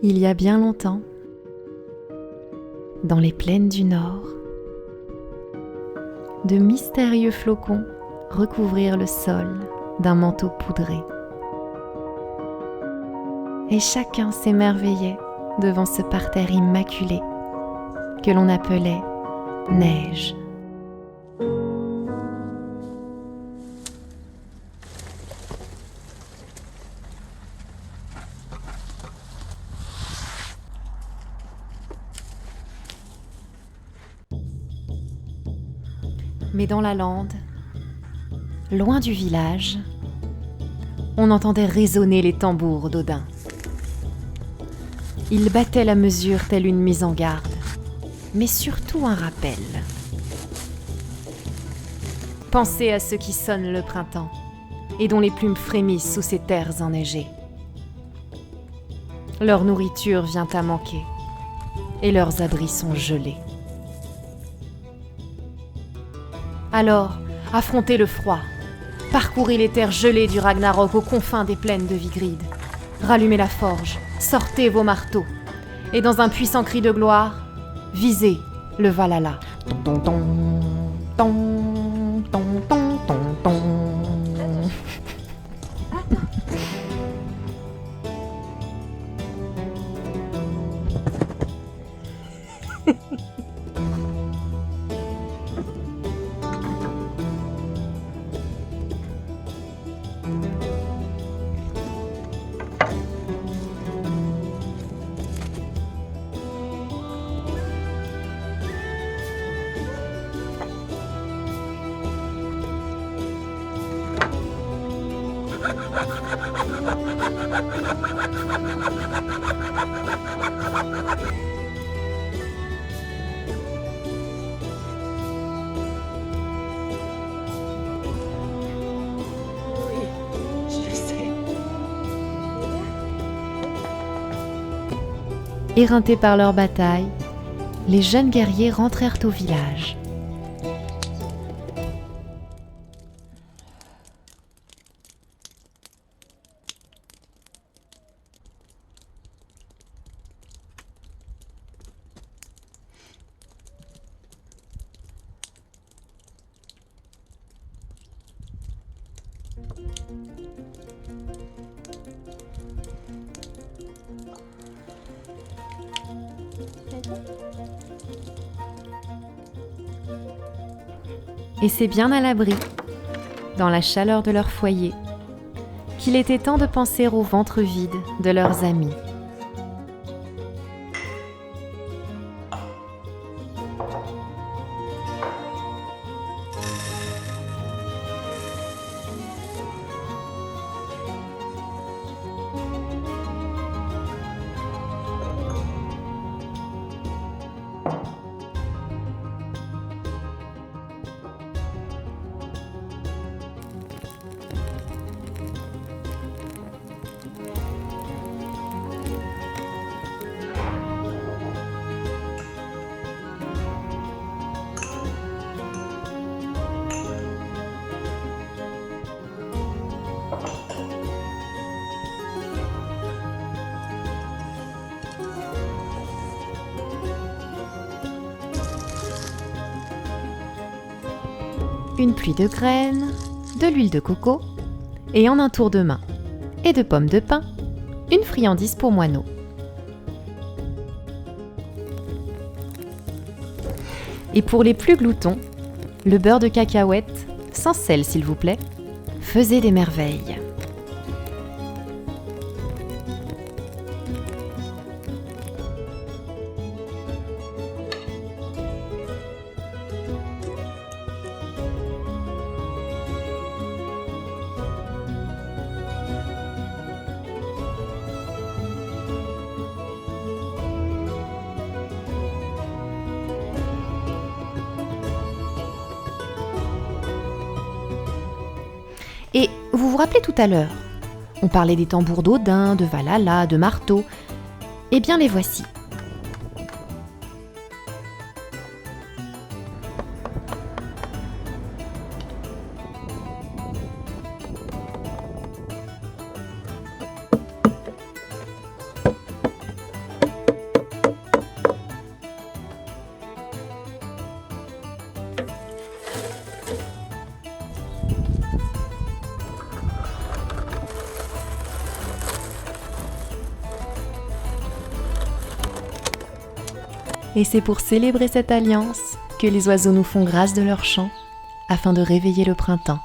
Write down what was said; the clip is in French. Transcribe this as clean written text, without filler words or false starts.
Il y a bien longtemps, dans les plaines du Nord, de mystérieux flocons recouvrirent le sol d'un manteau poudré. Et chacun s'émerveillait devant ce parterre immaculé que l'on appelait neige. Mais dans la lande, loin du village, on entendait résonner les tambours d'Odin. Ils battaient la mesure telle une mise en garde, mais surtout un rappel. Pensez à ceux qui sonnent le printemps et dont les plumes frémissent sous ces terres enneigées. Leur nourriture vient à manquer et leurs abris sont gelés. Alors, affrontez le froid, parcourez les terres gelées du Ragnarok aux confins des plaines de Vigrid. Rallumez la forge, sortez vos marteaux, et dans un puissant cri de gloire, visez le Valhalla. Ton, ton, ton, ton, ton, ton, ton. Éreintés par leur bataille, les jeunes guerriers rentrèrent au village. Et c'est bien à l'abri, dans la chaleur de leur foyer, qu'il était temps de penser au ventre vide de leurs amis. Une pluie de graines, de l'huile de coco, et en un tour de main, et de pommes de pin, une friandise pour moineaux. Et pour les plus gloutons, le beurre de cacahuète, sans sel s'il vous plaît, faisait des merveilles. Et vous vous rappelez tout à l'heure, on parlait des tambours d'Odin, de Valhalla, de marteau. Eh bien les voici. Et c'est pour célébrer cette alliance que les oiseaux nous font grâce de leur chant, afin de réveiller le printemps.